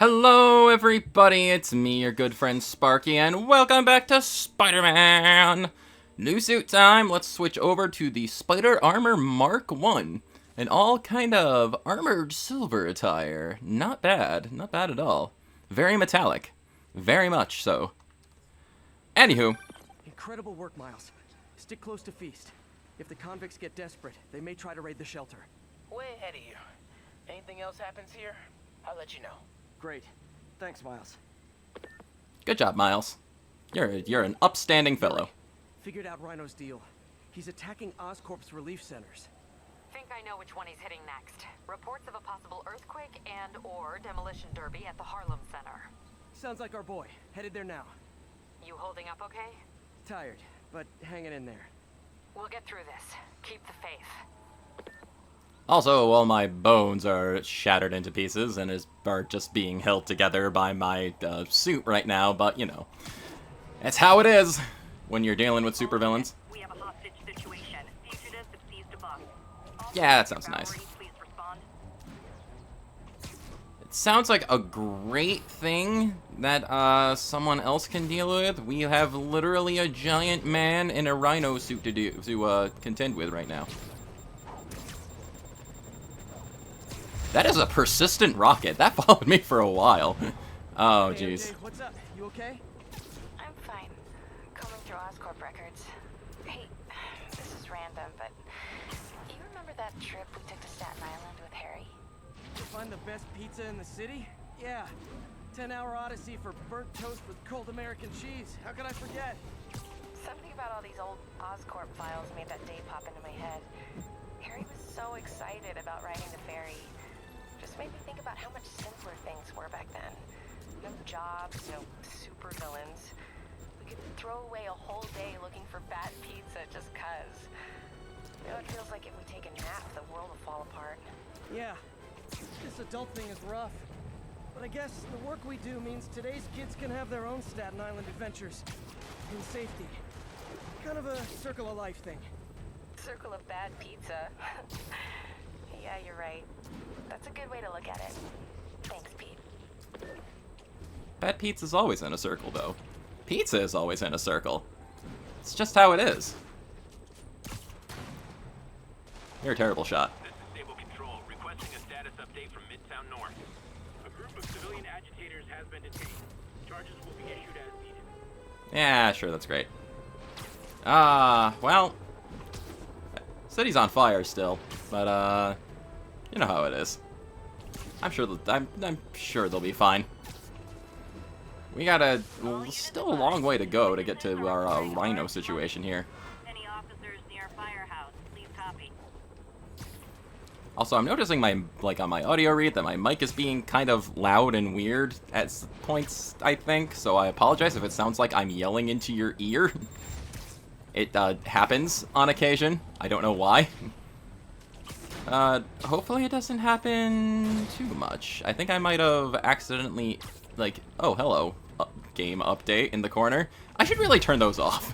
Hello everybody, it's me, your good friend Sparky, and welcome back to Spiderman! New suit time, let's switch over to the Spider Armor Mark 1. An all kind of armored silver attire. Not bad at all. Very metallic. Very much so. Anywho. Incredible work, Miles. Stick close to Feast. If the convicts get desperate, they may try to raid the shelter. Way ahead of you. Anything else happens here, I'll let you know. Great. Thanks, Miles. Good job, Miles. You're an upstanding fellow. Figured out Rhino's deal. He's attacking Oscorp's relief centers. Think I know which one he's hitting next. Reports of a possible earthquake and/or demolition derby at the Harlem Center. Sounds like our boy. Headed there now. You holding up okay? Tired, but hanging in there. We'll get through this. Keep the faith. Also, while my bones are shattered into pieces and are just being held together by my suit right now, but you know, that's how it is when you're dealing with supervillains. We have a hostage situation. Fugitives have seized a bus. Yeah, that sounds nice. Please respond. It sounds like a great thing that someone else can deal with. We have literally a giant man in a Rhino suit to contend with right now. That is a persistent rocket. That followed me for a while. Oh, jeez. Hey, what's up? You okay? I'm fine. Combing through Oscorp records. Hey, this is random, but you remember that trip we took to Staten Island with Harry? To find the best pizza in the city? Yeah. 10-hour odyssey for burnt toast with cold American cheese. How could I forget? Something about all these old Oscorp files made that day pop into my head. Harry was so excited about riding the ferry. Just made me think about how much simpler things were back then. No jobs, no super villains. We could throw away a whole day looking for bad pizza just cuz. You know, it feels like if we take a nap, the world will fall apart. Yeah. This adult thing is rough. But I guess the work we do means today's kids can have their own Staten Island adventures. In safety. Kind of a circle of life thing. Circle of bad pizza. Yeah, you're right. That's a good way to look at it. Thanks, Pete. Bad pizza's always in a circle, though. Pizza is always in a circle. It's just how it is. You're a terrible shot. This is Stable Control, requesting a status update from Midtown North. A group of civilian agitators has been detained. Charges will be issued as needed. Yeah, sure, that's great. Well, city's on fire still, but you know how it is. I'm sure they'll be fine. We got still a long way to go to get to our Rhino situation here. Any officers near Firehouse, please copy. Also, I'm noticing on my audio read that my mic is being kind of loud and weird at points, I think, so I apologize if it sounds like I'm yelling into your ear. It happens on occasion. I don't know why. Hopefully it doesn't happen too much. I think I might have accidentally, oh, hello, game update in the corner. I should really turn those off.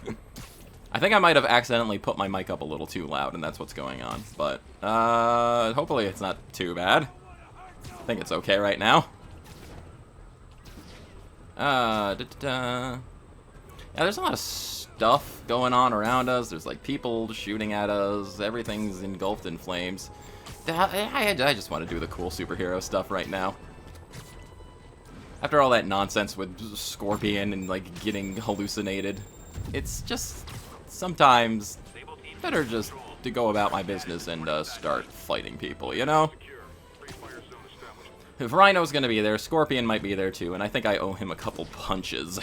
I think I might have accidentally put my mic up a little too loud, and that's what's going on. But, hopefully it's not too bad. I think it's okay right now. Yeah, there's a lot of stuff going on around us. There's like people shooting at us. Everything's engulfed in flames. I just want to do the cool superhero stuff right now. After all that nonsense with Scorpion and like getting hallucinated, it's just sometimes better just to go about my business and start fighting people, you know? If Rhino's gonna be there, Scorpion might be there too, and I think I owe him a couple punches,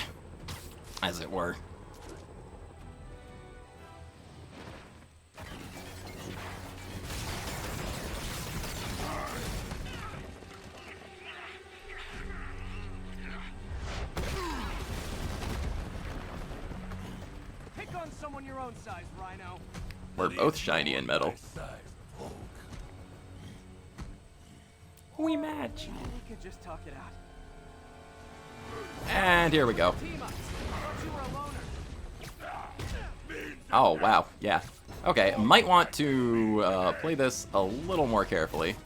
as it were. Pick on someone your own size, Rhino. We're both shiny and metal. We match. We could just talk it out. And here we go. Team up. I thought you were a loner. Oh, wow. Yeah. Okay, might want to play this a little more carefully.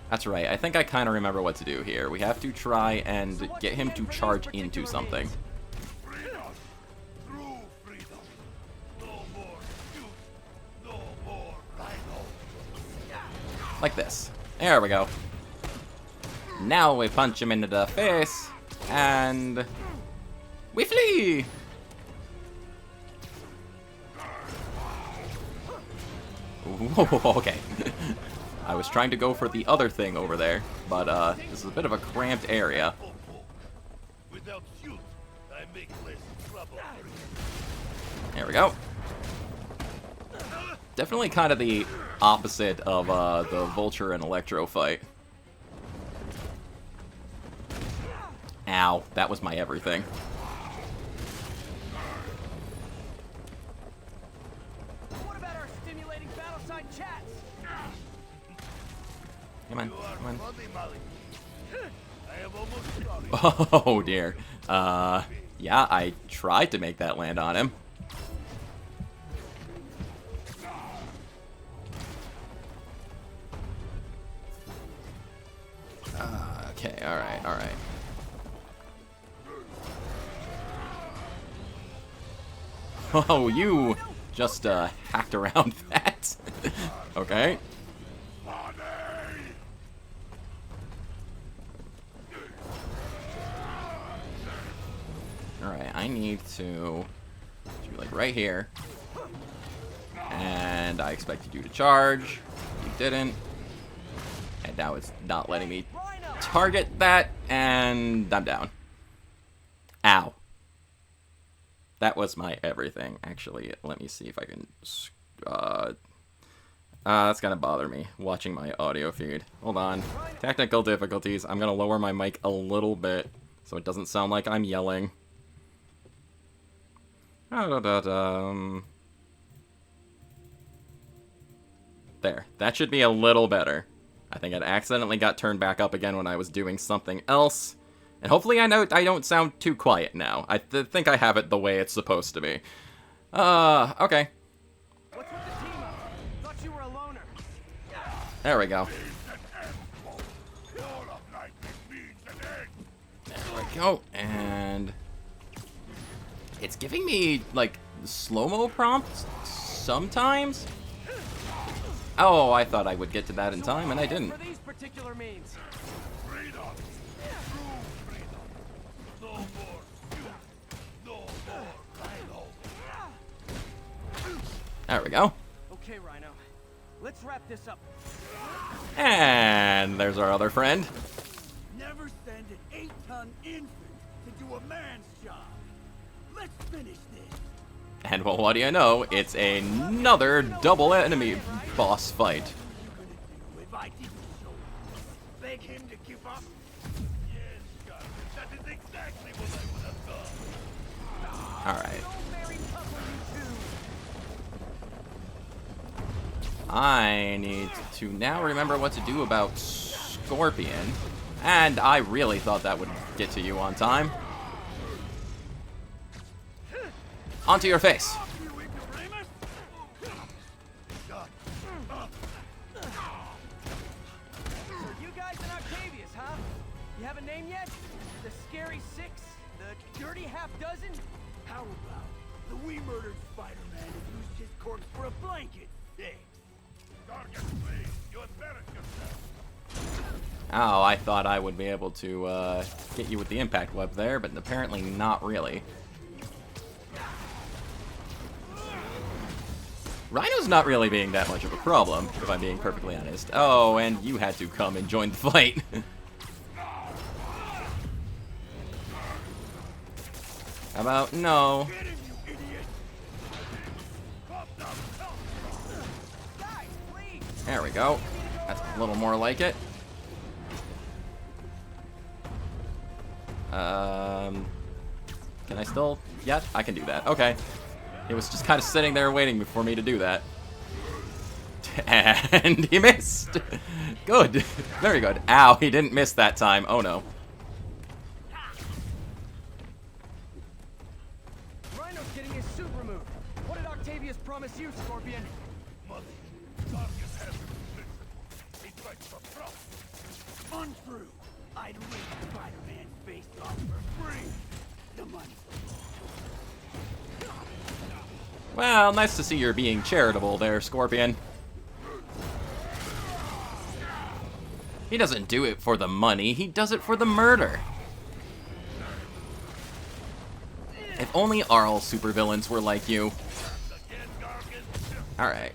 That's right. I think I kind of remember what to do here. We have to try and get him to charge into something. Like this. There we go. Now we punch him into the face, and we flee! Whoa, okay. I was trying to go for the other thing over there, but this is a bit of a cramped area. There we go. Definitely kind of the opposite of the Vulture and Electro fight. Ow, that was my everything. What about our stimulating battle side chats? Come on, come on. Oh dear. Yeah, I tried to make that land on him. Okay, alright, alright. Oh, you just hacked around that. Okay. Alright, I need to do like right here. And I expected you to charge. You didn't. And now it's not letting me target that, and I'm down. Ow. That was my everything. Actually, let me see if I can... that's gonna bother me, watching my audio feed. Hold on. Technical difficulties. I'm gonna lower my mic a little bit, so it doesn't sound like I'm yelling. There. That should be a little better. I think it accidentally got turned back up again when I was doing something else. And hopefully I don't sound too quiet now. I think I have it the way it's supposed to be. Okay. What's with the team up? Thought you were a loner. There we go. There we go. And it's giving me, like, slow-mo prompts sometimes. Oh, I thought I would get to that in time, and I didn't. For these particular means. There we go. Okay, Rhino. Let's wrap this up. And there's our other friend. Never send an 8-ton infant to do a man's job. Let's finish this. And well, what do you know? It's another double enemy boss fight. If I didn't show him, beg him to give up. Yes, God, that is exactly what I would have done. All right. I need to now remember what to do about Scorpion. And I really thought that would get to you on time. Onto your face. You guys in Octavius, huh? You have a name yet? The Scary Six? The Dirty Half Dozen? How about the we murdered Spiderman and used his corpse for a blanket? Thanks. Target, please. You embarrass yourself. Oh, I thought I would be able to get you with the impact web there, but apparently not really. Rhino's not really being that much of a problem, if I'm being perfectly honest. Oh, and you had to come and join the fight. How about no? There we go. That's a little more like it. Can I still? Yeah, I can do that. Okay. It was just kind of sitting there waiting for me to do that. And he missed. Good. Very good. Ow, he didn't miss that time. Oh no. Rhino's getting his suit removed. What did Octavius promise you, Scorpion? Money. Target has his principle. He fights for profit. face off for free. The money. Well, nice to see you're being charitable there, Scorpion. He doesn't do it for the money, he does it for the murder. If only all supervillains were like you. Alright.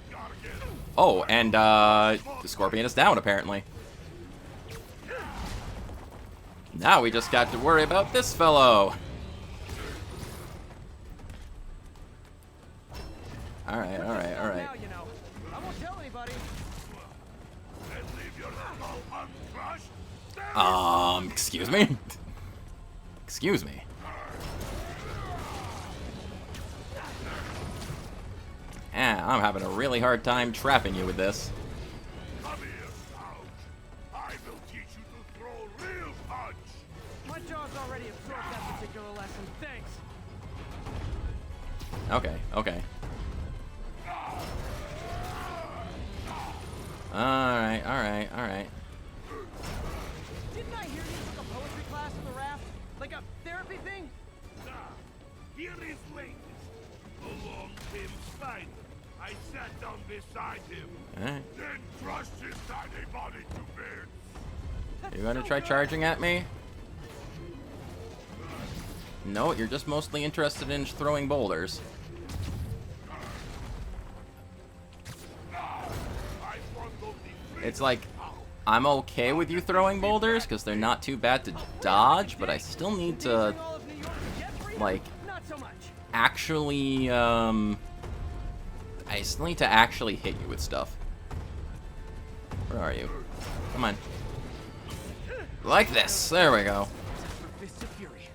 Oh, and the Scorpion is down, apparently. Now we just got to worry about this fellow. Alright, alright, alright. Now you know. I won't tell anybody. Excuse me? Excuse me. I'm having a really hard time trapping you with this. Come here, Ouch. I will teach you to throw real punch. My jaw's already absorbed that particular lesson. Thanks. Okay, okay. Alright, alright, alright. Didn't I hear you took a poetry class on the raft? Like a therapy thing? Here is latest. Along came Spider. I sat down beside him, Alright. then crushed his tiny body to bits. You gonna try charging at me? No, you're just mostly interested in throwing boulders. It's like, I'm okay with you throwing boulders, because they're not too bad to dodge, but I still need to, like, Not so much. actually, I still need to actually hit you with stuff. Where are you? Come on. Like this. There we go. Fists of Fury.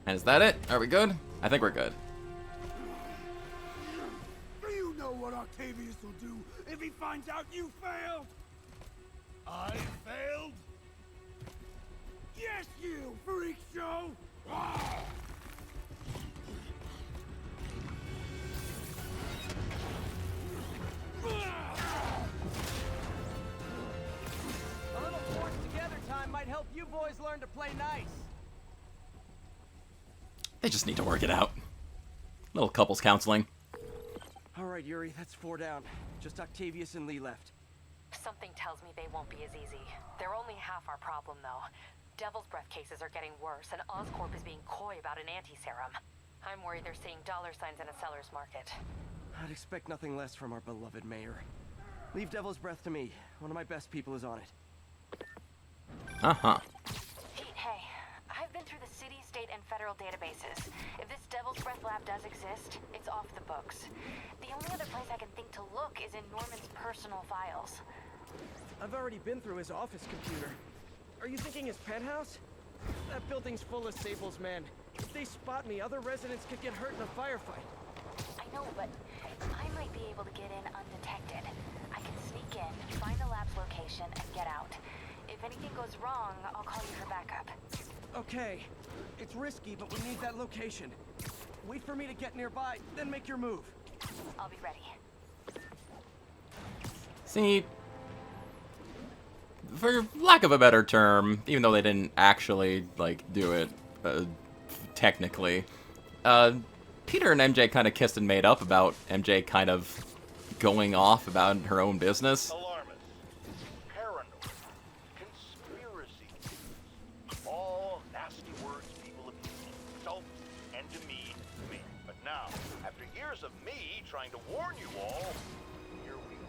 And is that it? Are we good? I think we're good. Do you know what Octavius will do if he finds out you failed? I failed? Yes, you freak show! A little forced together time might help you boys learn to play nice. They just need to work it out. Little couples counseling. All right, Yuri, that's 4 down. Just Octavius and Lee left. Something tells me they won't be as easy. They're only half our problem, though. Devil's Breath cases are getting worse, and Oscorp is being coy about an anti-serum. I'm worried they're seeing dollar signs in a seller's market. I'd expect nothing less from our beloved mayor. Leave Devil's Breath to me. One of my best people is on it. Uh-huh. Pete, hey, I've been through the city, state, and federal databases. If this Devil's Breath lab does exist, it's off the books. The only other place I can think to look is in Norman's personal files. I've already been through his office computer. Are you thinking his penthouse? That building's full of Sable's men. If they spot me, other residents could get hurt in a firefight. I know, but I might be able to get in undetected. I can sneak in, find the lab's location, and get out. If anything goes wrong, I'll call you for backup. Okay. It's risky, but we need that location. Wait for me to get nearby, then make your move. I'll be ready. See, for lack of a better term, even though they didn't actually, like, do it, technically, Peter and MJ kind of kissed and made up about MJ kind of going off about her own business. Alarmist, paranoid, conspiracy theories, all nasty words people have used, insult and demean me. But now, after years of me trying to warn you all, here we are.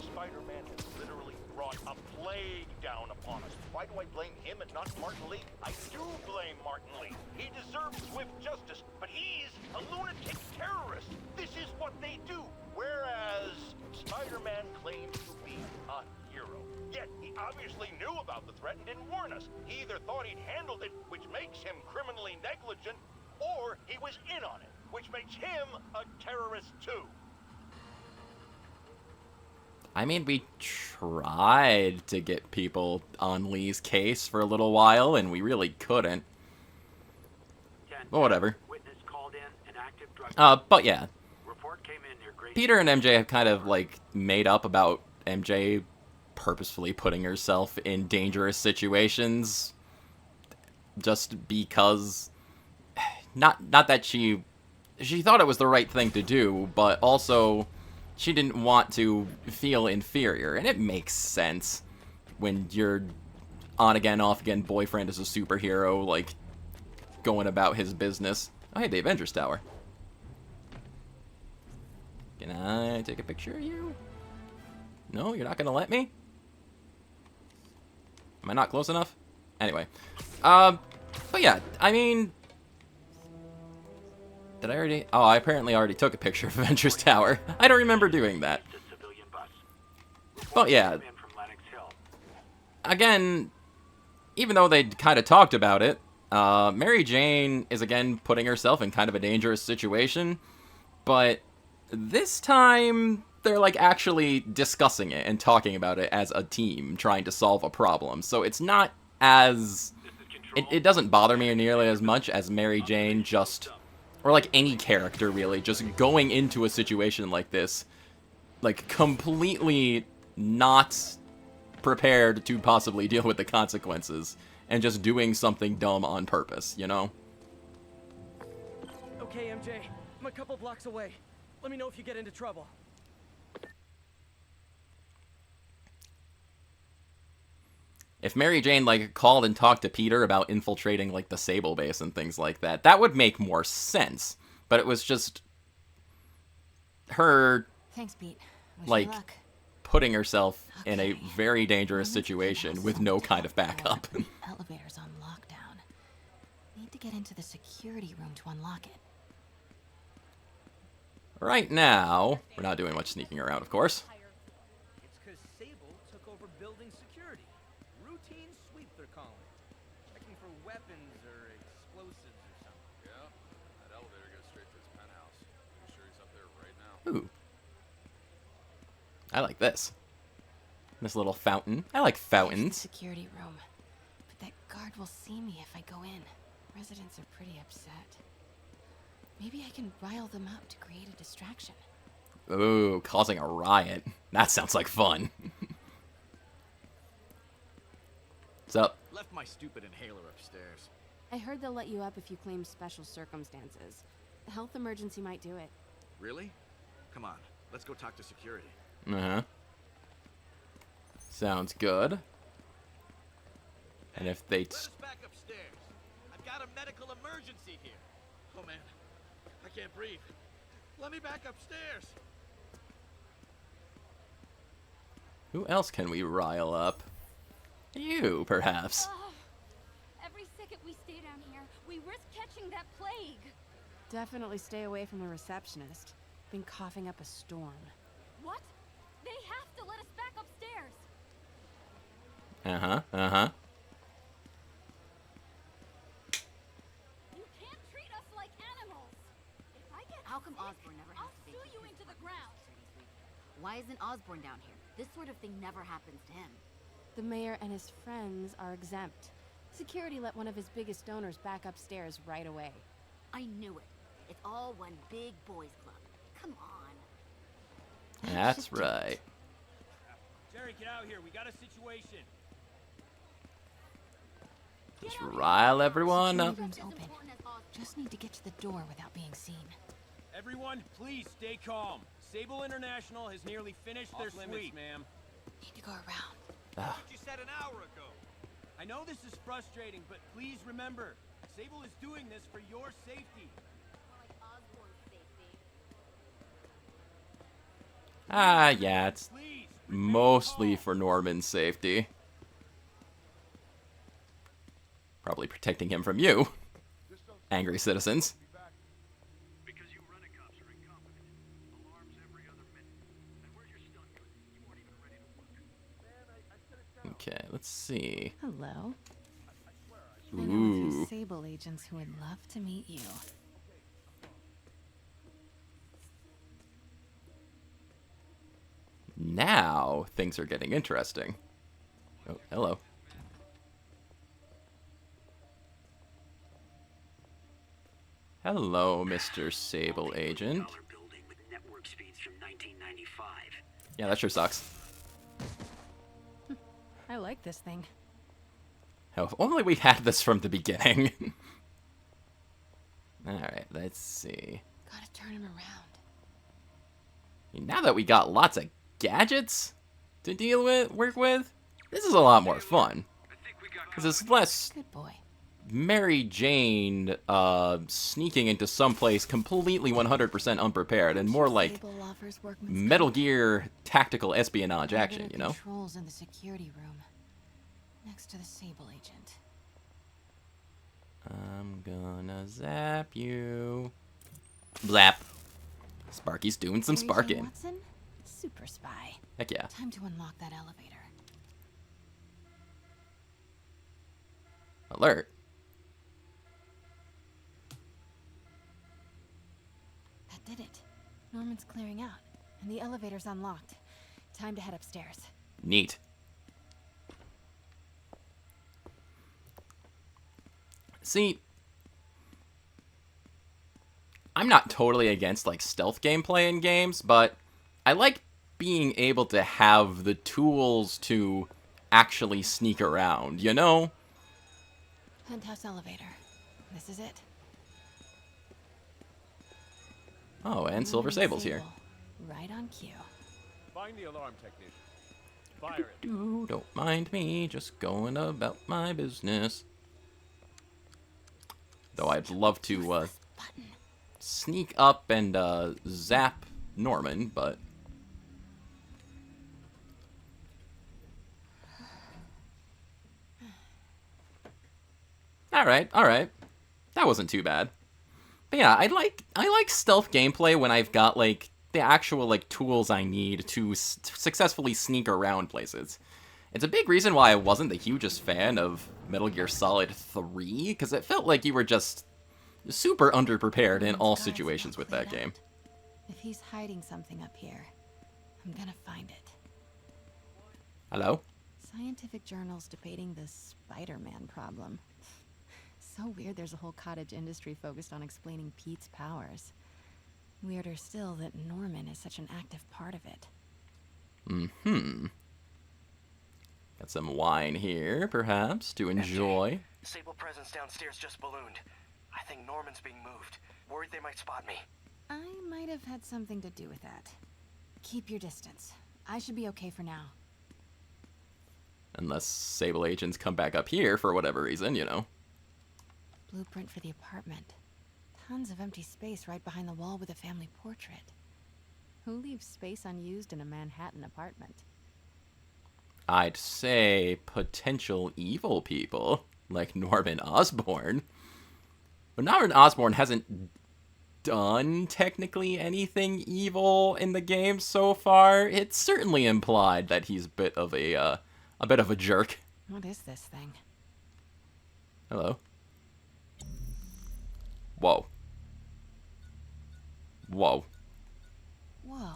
Spider-Man has literally brought a plague down upon us. Why do I blame him and not Martin Lee? I do blame Martin Lee. He deserves swift justice, but he's a lunatic terrorist. This is what they do. Whereas Spider-Man claims to be a hero. Yet he obviously knew about the threat and didn't warn us. He either thought he'd handled it, which makes him criminally negligent, or he was in on it, which makes him a terrorist too. I mean, we tried to get people on Lee's case for a little while, and we really couldn't. But whatever. Witness called in an active drug. But yeah. Report came in near Grace. Peter and MJ have kind of, like, made up about MJ purposefully putting herself in dangerous situations just because not that she thought it was the right thing to do, but also she didn't want to feel inferior. And it makes sense when your on-again, off-again boyfriend is a superhero, like, going about his business. Oh, hey, the Avengers Tower. Can I take a picture of you? No, you're not gonna let me? Am I not close enough? Anyway. But yeah, I mean... Did I already... Oh, I apparently already took a picture of Avengers Tower. I don't remember doing that. But yeah. Again, even though they kind of talked about it, Mary Jane is again putting herself in kind of a dangerous situation. But this time, they're like actually discussing it and talking about it as a team, trying to solve a problem. So it's not as... It doesn't bother me nearly as much as Mary Jane just... Or like any character, really, just going into a situation like this, like completely not prepared to possibly deal with the consequences, and just doing something dumb on purpose, you know? Okay, MJ, I'm a couple blocks away. Let me know if you get into trouble. If Mary Jane, like, called and talked to Peter about infiltrating, like, the Sable base and things like that, that would make more sense. But it was just her, Thanks, Pete. Wish like, me luck. putting herself in a very dangerous situation with no kind of backup. Elevator's on lockdown. Need to get into the security room to unlock it. Right now, we're not doing much sneaking around, of course. It's because Sable took over building security. Routine sweep, they're calling it. Checking for weapons or explosives or something. Yeah, that elevator goes straight to his penthouse. I'm sure he's up there right now. Ooh. I like this. This little fountain. I like fountains. Security room. But that guard will see me if I go in. Residents are pretty upset. Maybe I can rile them up to create a distraction. Ooh, causing a riot. That sounds like fun. What's up? Left my stupid inhaler upstairs. I heard they'll let you up if you claim special circumstances. A health emergency might do it. Really? Come on, let's go talk to security. Uh-huh. Sounds good. And if they... Let us back upstairs. I've got a medical emergency here. Oh man, I can't breathe. Let me back upstairs. Who else can we rile up? You, perhaps. Every second we stay down here, we risk catching that plague. Definitely stay away from the receptionist. Been coughing up a storm. What? They have to let us back upstairs. Uh-huh, uh-huh. You can't treat us like animals. If I get How come sick, Osborn never has I'll to sue you into the ground. Why isn't Osborn down here? This sort of thing never happens to him. The mayor and his friends are exempt. Security let one of his biggest donors back upstairs right away. I knew it. It's all one big boys club. Come on. That's right. Jerry, get out here. We got a situation. Just rile everyone up. Security room's open. Just need to get to the door without being seen. Everyone, please stay calm. Sable International has nearly finished their sweep, ma'am. Need to go around. That's what you said an hour ago. I know this is frustrating, but please remember, Sable is doing this for your safety. Like Osborn's safety. Ah, yeah, it's mostly for Norman's safety. Probably protecting him from you, angry citizens. Because you rent-a-cops are incompetent. Alarms every other minute. And where's your stun gun? You weren't even ready to work. Okay, let's see. Hello. I know a Ooh. few Sable agents who would love to meet you. Now, things are getting interesting. Oh, hello. Hello, Mr. Sable Agent. Building with network speeds from 1995. Yeah, that sure sucks. I like this thing. Oh, if only we had this from the beginning. Alright, let's see. Gotta turn him around. Now that we got lots of gadgets to work with, this is a lot more fun. Because it's less Good boy. Mary Jane sneaking into someplace completely 100% unprepared, and more like Metal Gear tactical espionage action, you know? Controls in the security room, next to the Sable agent. I'm gonna zap you. Zap. Sparky's doing some sparking. Watson? Super spy. Heck yeah. Time to unlock that elevator. Alert. That did it. Norman's clearing out, and the elevator's unlocked. Time to head upstairs. Neat. See, I'm not totally against like stealth gameplay in games, but I like being able to have the tools to actually sneak around, you know? Penthouse elevator. This is it. Oh, and Silver Sable's here. Right on cue. Find the alarm technician. Fire it. Don't mind me, just going about my business. Though I'd love to sneak up and zap Norman, but... Alright. That wasn't too bad. But yeah, I like stealth gameplay when I've got, like, the actual, like, tools I need to successfully sneak around places. It's a big reason why I wasn't the hugest fan of Metal Gear Solid 3, because it felt like you were just super underprepared in all situations with that game. If he's hiding something up here, I'm gonna find it. Hello? Scientific journals debating the Spiderman problem. So weird there's a whole cottage industry focused on explaining Pete's powers. Weirder still that Norman is such an active part of it. Mm-hmm. Got some wine here, perhaps, to enjoy. Sable presence downstairs just ballooned. I think Norman's being moved. Worried they might spot me. I might have had something to do with that. Keep your distance. I should be okay for now. Unless Sable agents come back up here for whatever reason, you know. Blueprint for the apartment. Tons of empty space right behind the wall with a family portrait. Who leaves space unused in a Manhattan apartment? I'd say potential evil people, like Norman Osborn. But Norman Osborn hasn't done technically anything evil in the game so far. It's certainly implied that he's a bit of a jerk. What is this thing? Hello. Whoa. Whoa. Whoa.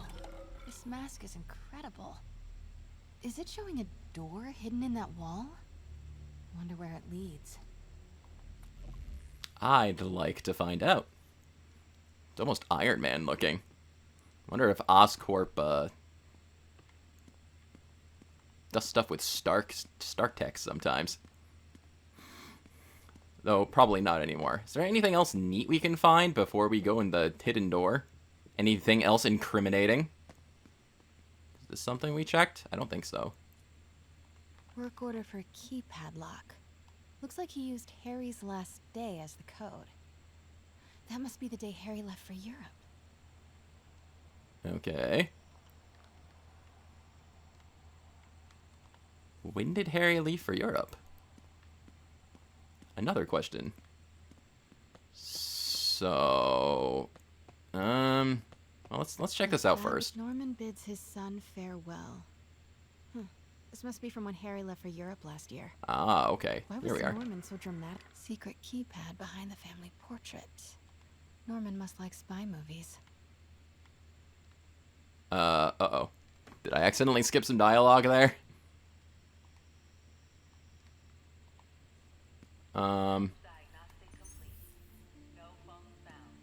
This mask is incredible. Is it showing a door hidden in that wall? Wonder where it leads. I'd like to find out. It's almost Iron Man looking. Wonder if Oscorp does stuff with Stark Tech sometimes. Though probably not anymore. Is there anything else neat we can find before we go in the hidden door? Anything else incriminating? Is this something we checked? I don't think so. Work order for keypad lock. Looks like he used Harry's last day as the code. That must be the day Harry left for Europe. Okay. When did Harry leave for Europe? Another question. So, well, let's check this out first. Norman bids his son farewell. This must be from when Harry left for Europe last year. Ah, okay. Why Here was we are. Norman so dramatic? Secret keypad behind the family portrait. Norman must like spy movies. Uh-oh. Did I accidentally skip some dialogue there? Diagnostic complete. No phones found.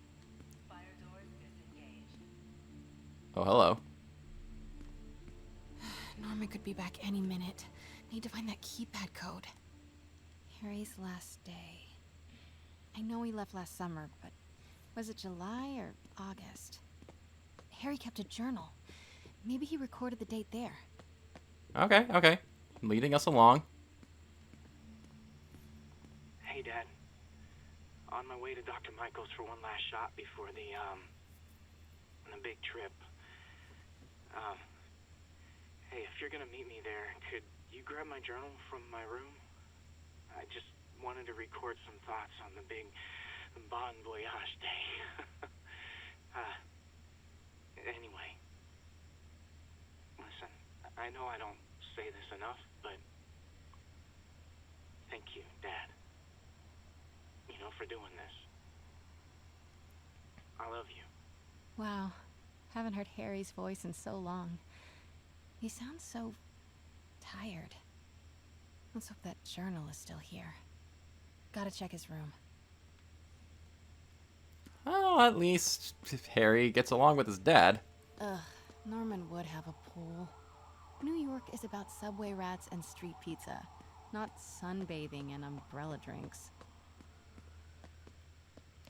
Fire doors disengaged. Oh, hello. Norman could be back any minute. Need to find that keypad code. Harry's last day. I know he left last summer, but was it July or August? Harry kept a journal. Maybe he recorded the date there. Okay, okay. Leading us along. Hey, Dad. On my way to Dr. Michael's for one last shot before the big trip. Hey, if you're gonna meet me there, could you grab my journal from my room? I just wanted to record some thoughts on the big Bon Voyage day. Anyway. Listen, I know I don't say this enough, but thank you, Dad. You know, for doing this. I love you. Wow. Haven't heard Harry's voice in so long. He sounds so tired. Let's hope that journal is still here. Gotta check his room. Oh, at least Harry gets along with his dad. Ugh, Norman would have a pool. New York is about subway rats and street pizza, not sunbathing and umbrella drinks.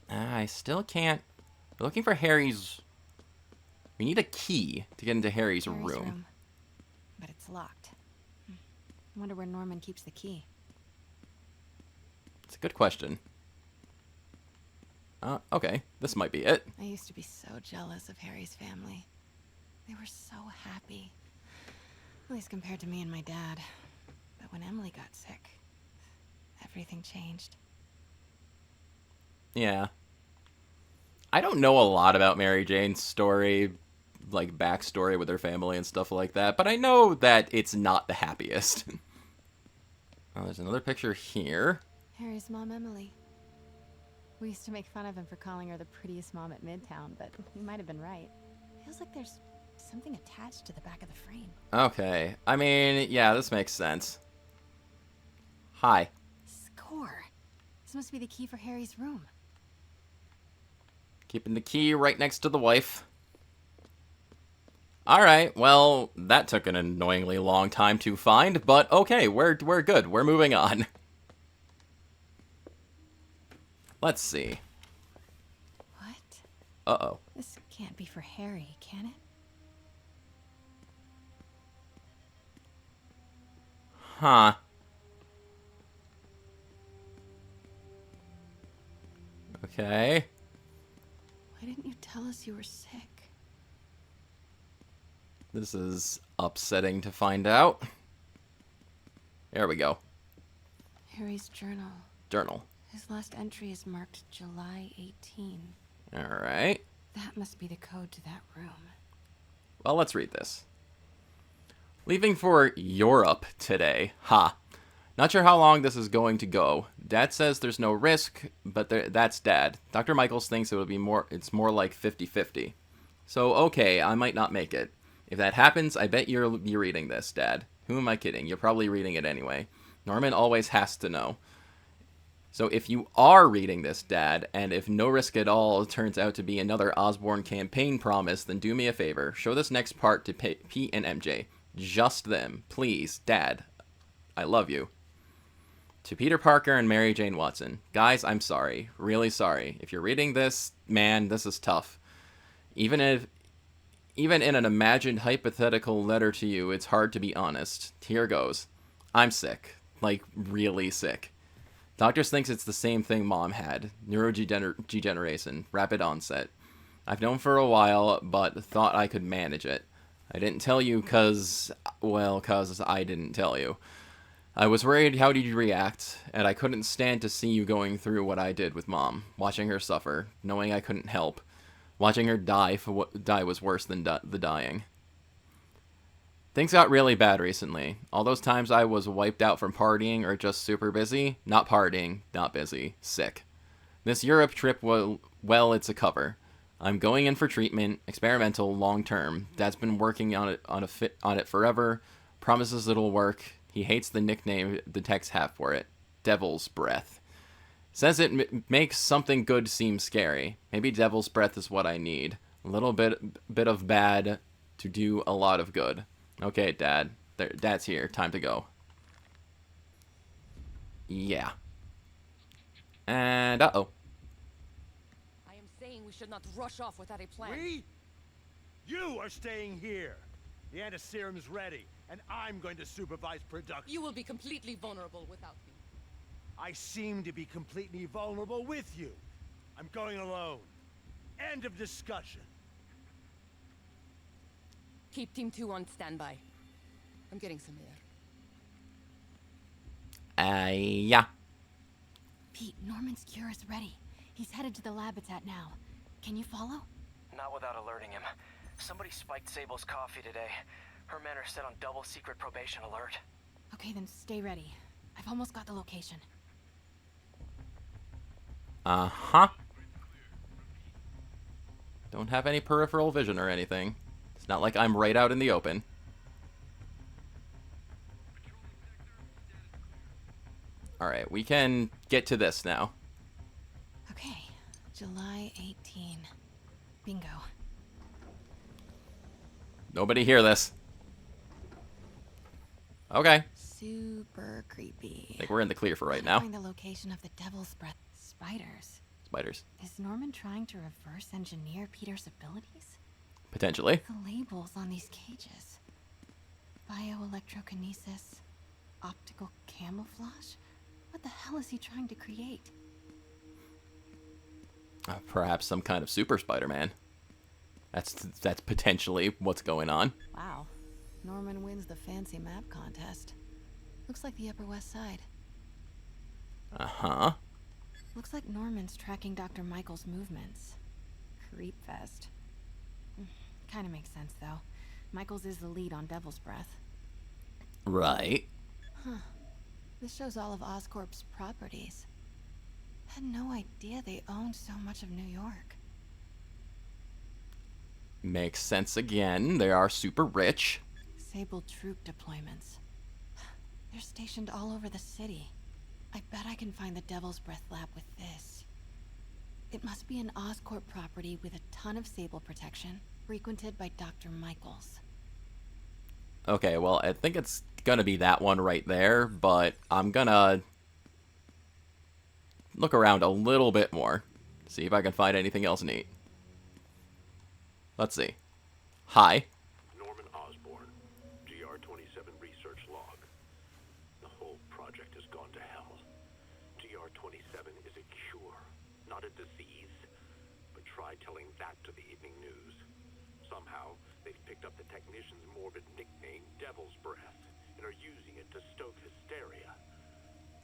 I still can't... We're looking for Harry's... We need a key to get into Harry's room. But it's locked. I wonder where Norman keeps the key. It's a good question. Okay, this might be it. I used to be so jealous of Harry's family. They were so happy. At least compared to me and my dad. But when Emily got sick, everything changed. Yeah. I don't know a lot about Mary Jane's story, like backstory with her family and stuff like that, but I know that it's not the happiest. Oh, there's another picture here. Harry's mom, Emily. We used to make fun of him for calling her the prettiest mom at Midtown, but he might have been right. Feels like there's something attached to the back of the frame. Okay. I mean, yeah, this makes sense. Hi. Score. This must be the key for Harry's room. Keeping the key right next to the wife. Alright, well, that took an annoyingly long time to find, but okay, we're good. We're moving on. Let's see. What? Uh-oh. This can't be for Harry, can it? Huh. Okay. Why didn't you tell us you were sick? This is upsetting to find out. There we go. Harry's journal. Journal. His last entry is marked July 18. Alright. That must be the code to that room. Well, let's read this. Leaving for Europe today. Ha. Not sure how long this is going to go. Dad says there's no risk, but that's Dad. Dr. Michaels thinks it's more like 50-50. So, okay, I might not make it. If that happens, I bet you're reading this, Dad. Who am I kidding? You're probably reading it anyway. Norman always has to know. So if you are reading this, Dad, and if No Risk at All turns out to be another Osborn campaign promise, then do me a favor. Show this next part to Pete and MJ. Just them. Please, Dad. I love you. To Peter Parker and Mary Jane Watson. Guys, I'm sorry. Really sorry. If you're reading this, man, this is tough. Even in an imagined hypothetical letter to you, it's hard to be honest. Here goes. I'm sick. Like, really sick. Doctors thinks it's the same thing Mom had. Neurodegeneration. Rapid onset. I've known for a while, but thought I could manage it. I didn't tell you cause I didn't tell you. I was worried how did you react, and I couldn't stand to see you going through what I did with Mom. Watching her suffer, knowing I couldn't help. Watching her die was worse than the dying. Things got really bad recently. All those times I was wiped out from partying or just super busy. Not partying, not busy, sick. This Europe trip, well, it's a cover. I'm going in for treatment, experimental, long term. Dad's been working on it forever. Promises it'll work. He hates the nickname the techs have for it. Devil's Breath. Says it makes something good seem scary. Maybe Devil's Breath is what I need. A little bit of bad to do a lot of good. Okay, Dad. Dad's here. Time to go. Yeah. And, uh-oh. I am saying we should not rush off without a plan. We? You are staying here. The antiserum's ready, and I'm going to supervise production. You will be completely vulnerable without me. I seem to be completely vulnerable with you. I'm going alone. End of discussion. Keep Team 2 on standby. I'm getting some air. Yeah. Pete, Norman's cure is ready. He's headed to the lab it's at now. Can you follow? Not without alerting him. Somebody spiked Sable's coffee today. Her men are set on double secret probation alert. Okay, then stay ready. I've almost got the location. Uh-huh. Don't have any peripheral vision or anything. It's not like I'm right out in the open. Alright, we can get to this now. Okay, July 18. Bingo. Nobody hear this. Okay. Super creepy. I think we're in the clear for right now. Find the location of the Devil's Breath spiders. Spiders. Is Norman trying to reverse engineer Peter's abilities? Potentially. The labels on these cages. Bioelectrokinesis. Optical camouflage? What the hell is he trying to create? Perhaps some kind of super Spider-Man. That's potentially what's going on. Wow. Norman wins the fancy map contest. Looks like the Upper West Side. Uh-huh. Looks like Norman's tracking Dr. Michael's movements. Creep fest. Kinda makes sense, though. Michael's is the lead on Devil's Breath. Right. Huh. This shows all of Oscorp's properties. Had no idea they owned so much of New York. Makes sense again. They are super rich. Sable troop deployments. They're stationed all over the city. I bet I can find the Devil's Breath lab with this. It must be an Oscorp property with a ton of Sable protection, frequented by Dr. Michaels. Okay, well, I think it's gonna be that one right there, but I'm gonna look around a little bit more. See if I can find anything else neat. Let's see. Hi. Norman Osborn, GR-27 research log. The whole project has gone to hell. GR-27 is a cure, not a disease. But try telling that to the evening news. Somehow, they've picked up the technician's morbid nickname, Devil's Breath, and are using it to stoke hysteria.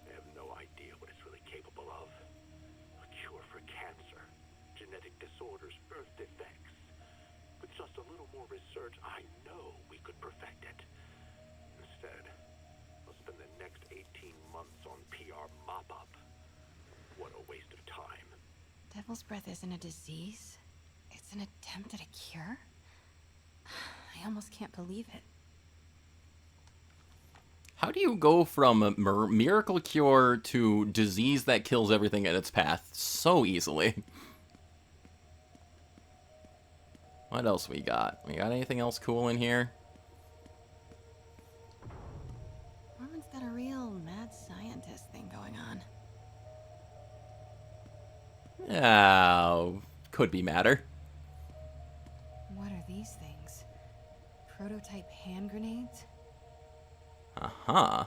They have no idea what it's really capable of. A cure for cancer, genetic disorders, birth defects. With just a little more research, I know we could perfect it. Instead, we'll spend the next 18 months on PR mop-up. What a waste of time. Devil's Breath isn't a disease. It's an attempt at a cure? I almost can't believe it. How do you go from a miracle cure to disease that kills everything in its path so easily? What else we got? We got anything else cool in here? Norman's got a real mad scientist thing going on. Oh, could be madder. What are these things? Prototype hand grenades? Uh-huh.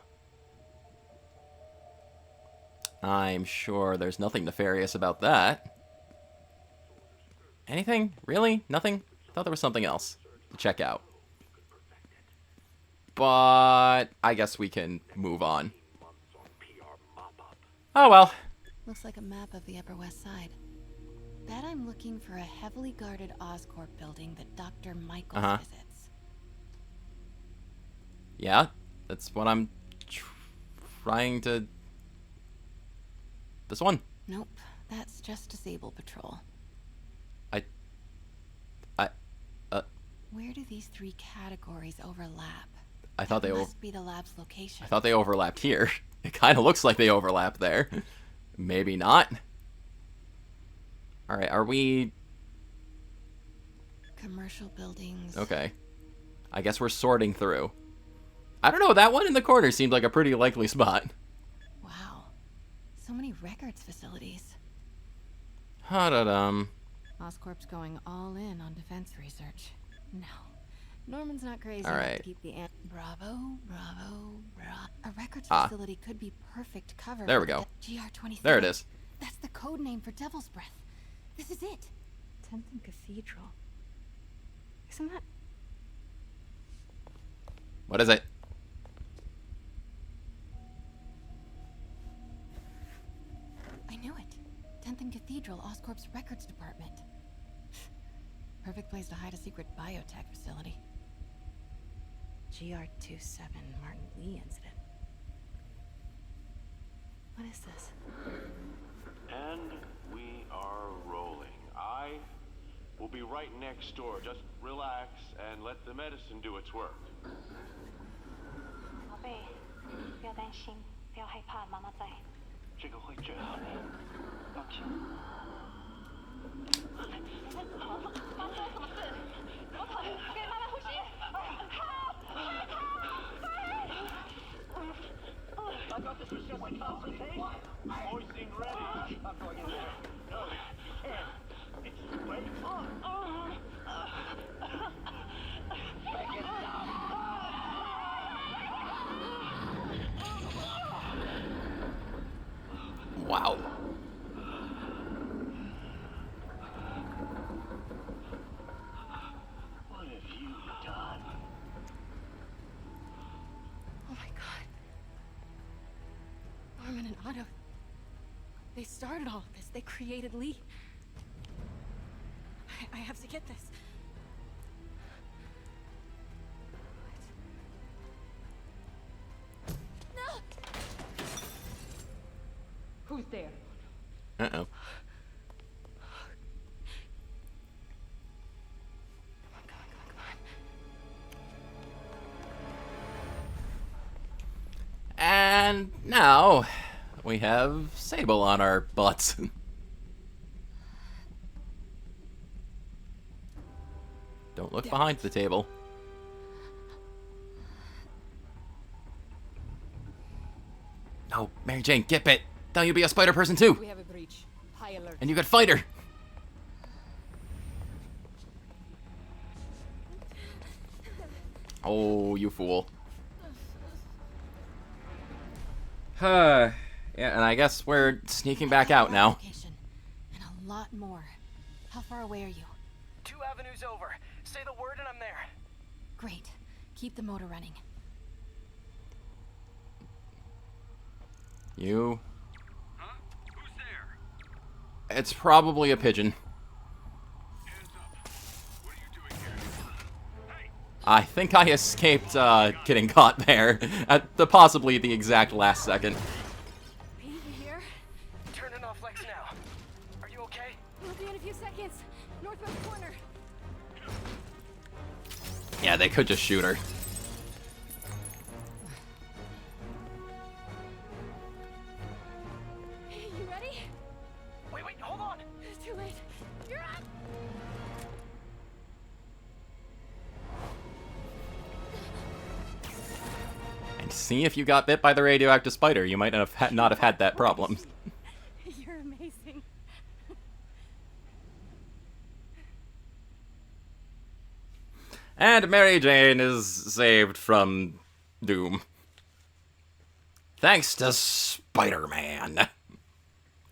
I'm sure there's nothing nefarious about that. Anything? Really? Nothing? I thought there was something else to check out. But I guess we can move on. Oh well. Looks like a map of the Upper West Side. Bet I'm looking for a heavily guarded Oscorp building that Dr. Michaels visits. Yeah, that's what I'm trying to... This one. Nope, that's just a Sable Patrol. Where do these three categories overlap? I thought they must be the lab's location. I thought they overlapped here. It kind of looks like they overlap there. Maybe not. All right, are we... Commercial buildings. Okay. I guess we're sorting through. I don't know, that one in the corner seemed like a pretty likely spot. Wow. So many records facilities. Ha-da-dum. Oscorp's going all in on defense research. No. Norman's not crazy All enough right. to keep the Bravo. A records facility could be perfect cover. There we go. GR-27. There it is. That's the code name for Devil's Breath. This is it. 10th and Cathedral. Isn't that... What is it? I knew it. 10th and Cathedral, Oscorp's records department. Perfect place to hide a secret biotech facility. GR-27 Martin Lee incident. What is this? And we are rolling. I will be right next door. Just relax and let the medicine do its work. 宝贝，不要担心，不要害怕，妈妈在。这个会治好你，放心。发生了什么事？怎么可能？我给你慢慢呼吸。I thought this was just a consultation. Hoisting ready. I'm going in there. No. It's way Make it stop. Wow. What have you done? Oh my god. Norman and Otto. They started all of this. They created Lee. I have to get this. No! Who's there? Uh-oh. And now we have Sable on our butts. Don't look behind the table. No, Mary Jane, get bit. Thought you'd be a spider person too. We have a breach. High alert. And you could fight her. Oh, you fool. Yeah, and I guess we're sneaking back out now. And a lot more. How far away are you? 2 avenues over. Say the word and I'm there. Great. Keep the motor running. You? Huh? Who's there? It's probably a pigeon. Hands up. What are you doing here? Hey! I think I escaped getting caught there at possibly the exact last second. You here? Turning off Lex now. Are you okay? We'll be in a few seconds. Northwest corner. Yeah, they could just shoot her. You ready? Wait, hold on. It's too late. You're up. And see if you got bit by the radioactive spider. You might not have had that problem. You're amazing. And Mary Jane is saved from doom. Thanks to Spiderman.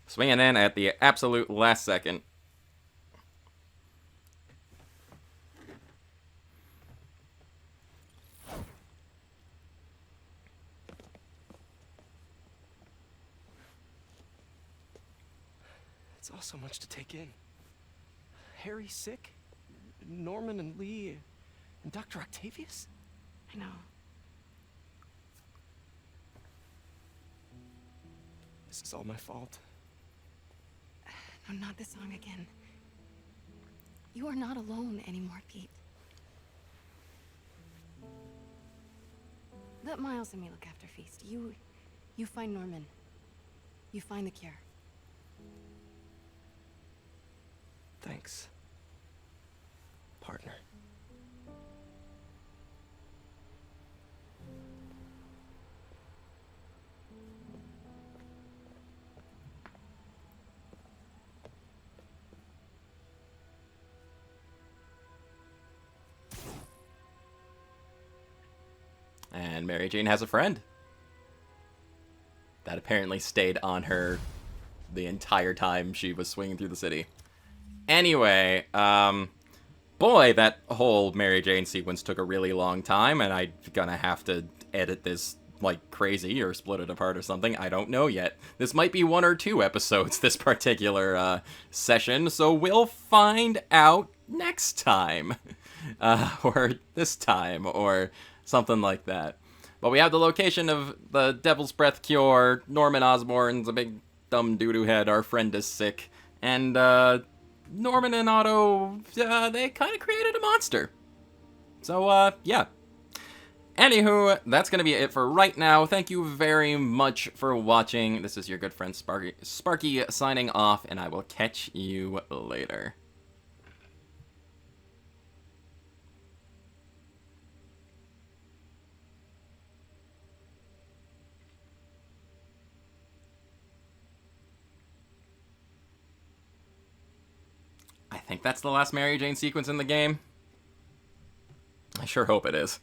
Swinging in at the absolute last second. It's all so much to take in. Harry's sick, Norman and Lee, and Dr. Octavius? I know. This is all my fault. No, not this song again. You are not alone anymore, Pete. Let Miles and me look after Feast. You find Norman. You find the cure. Thanks, partner. And Mary Jane has a friend that apparently stayed on her the entire time she was swinging through the city. Anyway, boy, that whole Mary Jane sequence took a really long time, and I'm gonna have to edit this like crazy or split it apart or something. I don't know yet. This might be 1 or 2 episodes, this particular session, so we'll find out next time. Or this time, or something like that. But we have the location of the Devil's Breath cure, Norman Osborn's a big dumb doo-doo head, our friend is sick, and Norman and Otto, they kind of created a monster. So, yeah. Anywho, that's going to be it for right now. Thank you very much for watching. This is your good friend Sparky signing off, and I will catch you later. I think that's the last Mary Jane sequence in the game. I sure hope it is.